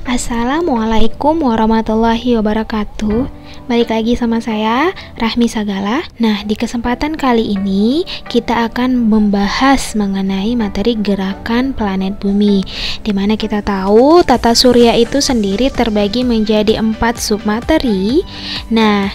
Assalamualaikum warahmatullahi wabarakatuh. Balik lagi sama saya, Rahmi Sagala. Nah, di kesempatan kali ini kita akan membahas mengenai materi gerakan planet bumi, dimana kita tahu tata surya itu sendiri terbagi menjadi 4 submateri. Nah,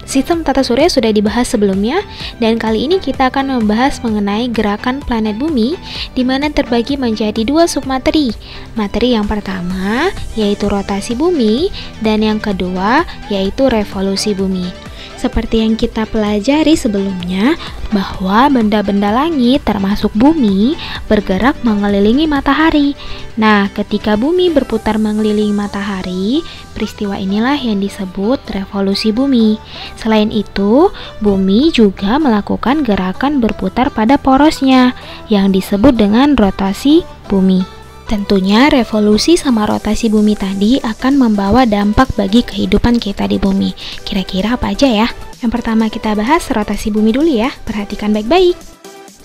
sistem tata surya sudah dibahas sebelumnya, dan kali ini kita akan membahas mengenai gerakan planet bumi, di mana terbagi menjadi 2 submateri. Materi yang pertama yaitu rotasi bumi, dan yang kedua yaitu revolusi bumi. Seperti yang kita pelajari sebelumnya, bahwa benda-benda langit termasuk bumi bergerak mengelilingi matahari. Nah, ketika bumi berputar mengelilingi matahari, peristiwa inilah yang disebut revolusi bumi. Selain itu, bumi juga melakukan gerakan berputar pada porosnya, yang disebut dengan rotasi bumi. Tentunya revolusi sama rotasi bumi tadi akan membawa dampak bagi kehidupan kita di bumi. Kira-kira apa aja ya? Yang pertama kita bahas rotasi bumi dulu ya, perhatikan baik-baik.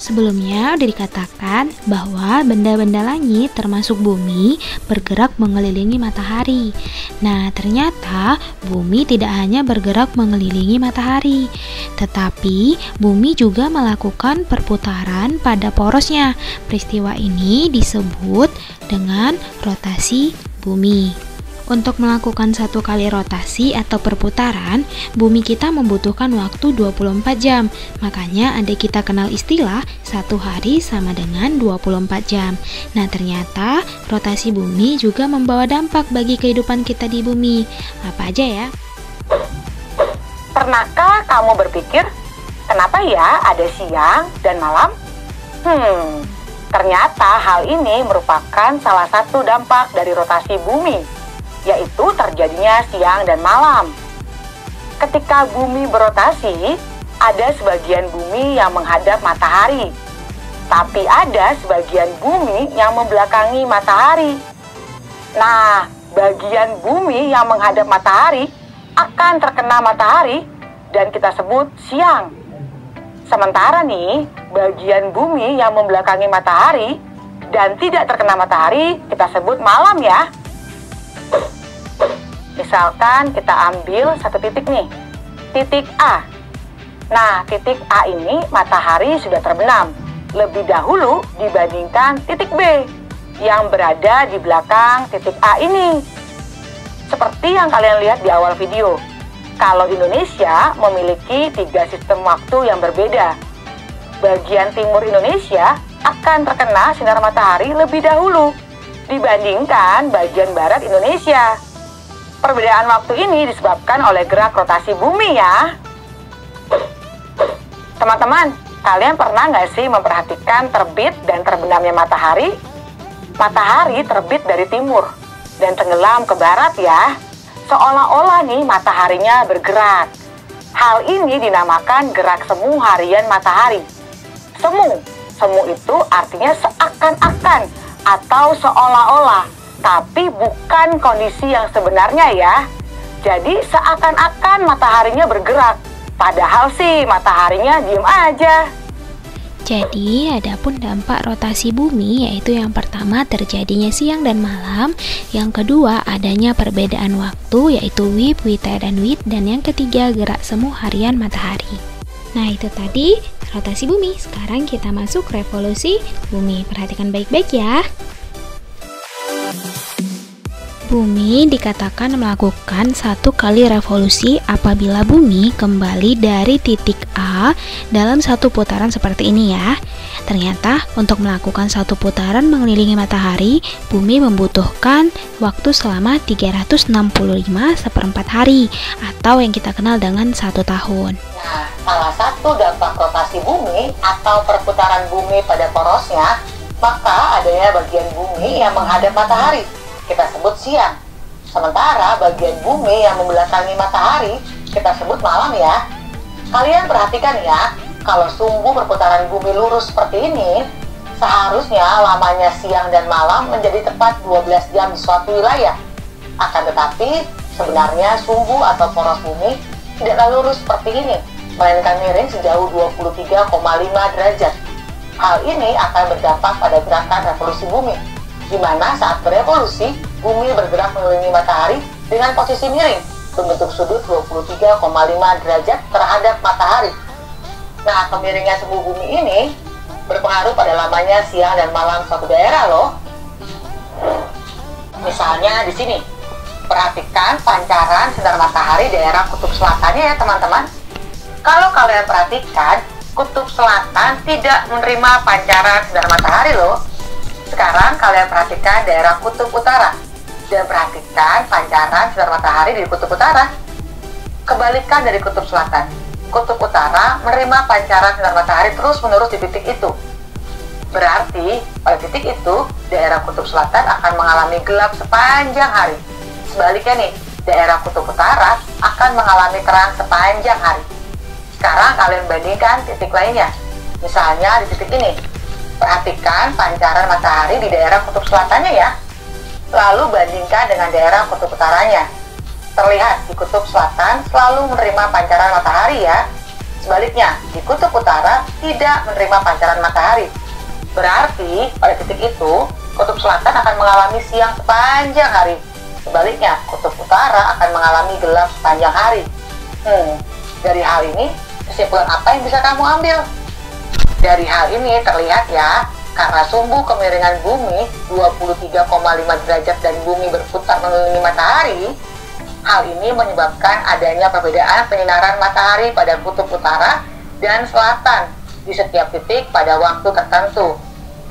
Sebelumnya udah dikatakan bahwa benda-benda langit termasuk bumi bergerak mengelilingi matahari. Nah, ternyata bumi tidak hanya bergerak mengelilingi matahari, tetapi bumi juga melakukan perputaran pada porosnya. Peristiwa ini disebut dengan rotasi bumi. Untuk melakukan satu kali rotasi atau perputaran, bumi kita membutuhkan waktu 24 jam. Makanya ada kita kenal istilah 1 hari sama dengan 24 jam. Nah, ternyata rotasi bumi juga membawa dampak bagi kehidupan kita di bumi. Apa aja ya? Pernahkah kamu berpikir, kenapa ya ada siang dan malam? Ternyata hal ini merupakan salah satu dampak dari rotasi bumi, yaitu terjadinya siang dan malam. Ketika bumi berotasi, ada sebagian bumi yang menghadap matahari, tapi ada sebagian bumi yang membelakangi matahari. Nah, bagian bumi yang menghadap matahari akan terkena matahari dan kita sebut siang. Sementara nih, bagian bumi yang membelakangi matahari dan tidak terkena matahari kita sebut malam ya. Misalkan kita ambil satu titik nih, titik A. Nah, titik A ini matahari sudah terbenam lebih dahulu dibandingkan titik B yang berada di belakang titik A ini. Seperti yang kalian lihat di awal video, kalau Indonesia memiliki 3 sistem waktu yang berbeda. Bagian timur Indonesia akan terkena sinar matahari lebih dahulu dibandingkan bagian barat Indonesia. Perbedaan waktu ini disebabkan oleh gerak rotasi bumi ya. Teman-teman, kalian pernah nggak sih memperhatikan terbit dan terbenamnya matahari? Matahari terbit dari timur dan tenggelam ke barat ya. Seolah-olah nih mataharinya bergerak. Hal ini dinamakan gerak semu harian matahari. Semu itu artinya seakan-akan atau seolah-olah, tapi bukan kondisi yang sebenarnya ya. Jadi seakan-akan mataharinya bergerak, padahal sih mataharinya diem aja. Jadi, adapun dampak rotasi bumi yaitu yang pertama terjadinya siang dan malam, yang kedua adanya perbedaan waktu yaitu WIB, WITA, dan WIT, dan yang ketiga gerak semu harian matahari. Nah, itu tadi rotasi bumi. Sekarang kita masuk revolusi bumi. Perhatikan baik-baik ya. Bumi dikatakan melakukan 1 kali revolusi apabila bumi kembali dari titik A dalam 1 putaran seperti ini ya. Ternyata untuk melakukan 1 putaran mengelilingi matahari, bumi membutuhkan waktu selama 365/4 hari atau yang kita kenal dengan 1 tahun. Nah, salah satu dampak rotasi bumi atau perputaran bumi pada porosnya, maka adanya bagian bumi yang menghadap matahari, kita sebut siang. Sementara bagian bumi yang membelakangi matahari kita sebut malam ya. Kalian perhatikan ya, kalau sumbu perputaran bumi lurus seperti ini, seharusnya lamanya siang dan malam menjadi tepat 12 jam di suatu wilayah. Akan tetapi, sebenarnya sumbu atau poros bumi tidaklah lurus seperti ini, melainkan miring sejauh 23,5 derajat. Hal ini akan berdampak pada gerakan revolusi bumi, di mana saat berevolusi, bumi bergerak mengelilingi matahari dengan posisi miring, membentuk sudut 23,5 derajat terhadap matahari. Nah, kemiringan semu bumi ini berpengaruh pada lamanya siang dan malam suatu daerah loh. Misalnya di sini, perhatikan pancaran sinar matahari daerah kutub selatannya ya teman-teman. Kalau kalian perhatikan, kutub selatan tidak menerima pancaran sinar matahari loh. Sekarang kalian perhatikan daerah kutub utara dan perhatikan pancaran sinar matahari di kutub utara. Kebalikan dari kutub selatan, kutub utara menerima pancaran sinar matahari terus-menerus di titik itu. Berarti pada titik itu daerah kutub selatan akan mengalami gelap sepanjang hari. Sebaliknya nih, daerah kutub utara akan mengalami terang sepanjang hari. Sekarang kalian bandingkan titik lainnya. Misalnya di titik ini, perhatikan pancaran matahari di daerah kutub selatannya ya. Lalu bandingkan dengan daerah kutub utaranya. Terlihat di kutub selatan selalu menerima pancaran matahari ya. Sebaliknya, di kutub utara tidak menerima pancaran matahari. Berarti pada titik itu, kutub selatan akan mengalami siang sepanjang hari. Sebaliknya, kutub utara akan mengalami gelap sepanjang hari. Dari hal ini, kesimpulan apa yang bisa kamu ambil? Dari hal ini terlihat ya, karena sumbu kemiringan bumi 23,5 derajat dan bumi berputar mengelilingi matahari, hal ini menyebabkan adanya perbedaan penyinaran matahari pada kutub utara dan selatan di setiap titik pada waktu tertentu.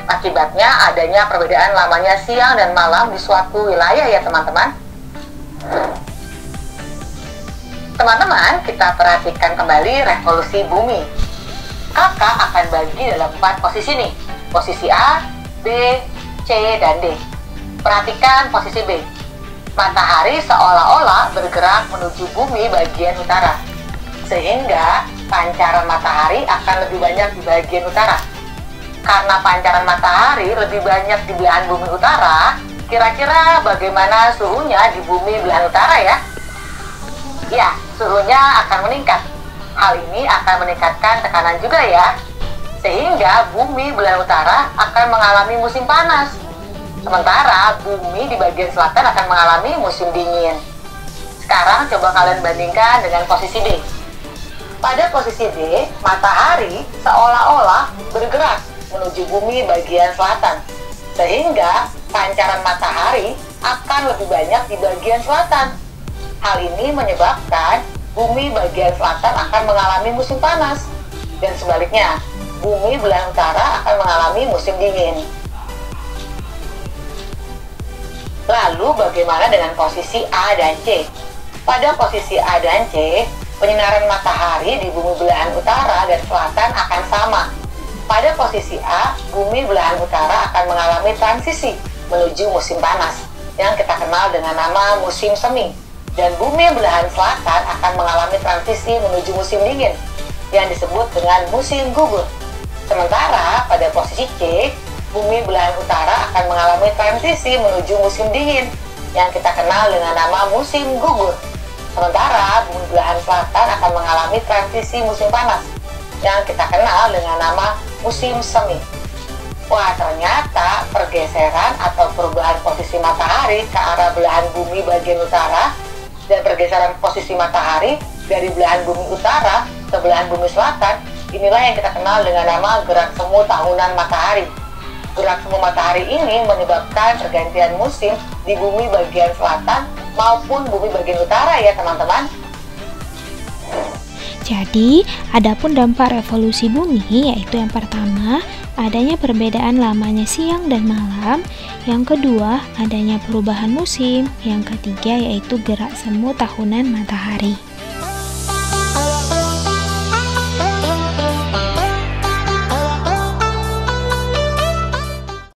Akibatnya adanya perbedaan lamanya siang dan malam di suatu wilayah ya teman-teman. Teman-teman, kita perhatikan kembali revolusi bumi. Kakak akan bagi dalam 4 posisi nih. Posisi A, B, C, dan D. Perhatikan posisi B. Matahari seolah-olah bergerak menuju bumi bagian utara, sehingga pancaran matahari akan lebih banyak di bagian utara. Karena pancaran matahari lebih banyak di belahan bumi utara, kira-kira bagaimana suhunya di bumi belahan utara ya? Ya, suhunya akan meningkat. Hal ini akan meningkatkan tekanan juga ya, sehingga bumi belahan utara akan mengalami musim panas. Sementara bumi di bagian selatan akan mengalami musim dingin. Sekarang coba kalian bandingkan dengan posisi D. Pada posisi D, matahari seolah-olah bergerak menuju bumi bagian selatan, sehingga pancaran matahari akan lebih banyak di bagian selatan. Hal ini menyebabkan bumi bagian selatan akan mengalami musim panas, dan sebaliknya, bumi belahan utara akan mengalami musim dingin. Lalu bagaimana dengan posisi A dan C? Pada posisi A dan C, penyinaran matahari di bumi belahan utara dan selatan akan sama. Pada posisi A, bumi belahan utara akan mengalami transisi menuju musim panas, yang kita kenal dengan nama musim semi. Dan bumi belahan selatan akan mengalami transisi menuju musim dingin, yang disebut dengan musim gugur. Sementara pada posisi C, bumi belahan utara akan mengalami transisi menuju musim dingin, yang kita kenal dengan nama musim gugur. Sementara bumi belahan selatan akan mengalami transisi musim panas, yang kita kenal dengan nama musim semi. Wah, ternyata pergeseran atau perubahan posisi matahari ke arah belahan bumi bagian utara dan pergeseran posisi matahari dari belahan bumi utara ke belahan bumi selatan, inilah yang kita kenal dengan nama gerak semu tahunan matahari. Gerak semu matahari ini menyebabkan pergantian musim di bumi bagian selatan maupun bumi bagian utara ya teman-teman. Jadi, adapun dampak revolusi bumi yaitu yang pertama, adanya perbedaan lamanya siang dan malam. Yang kedua, adanya perubahan musim. Yang ketiga yaitu gerak semu tahunan matahari.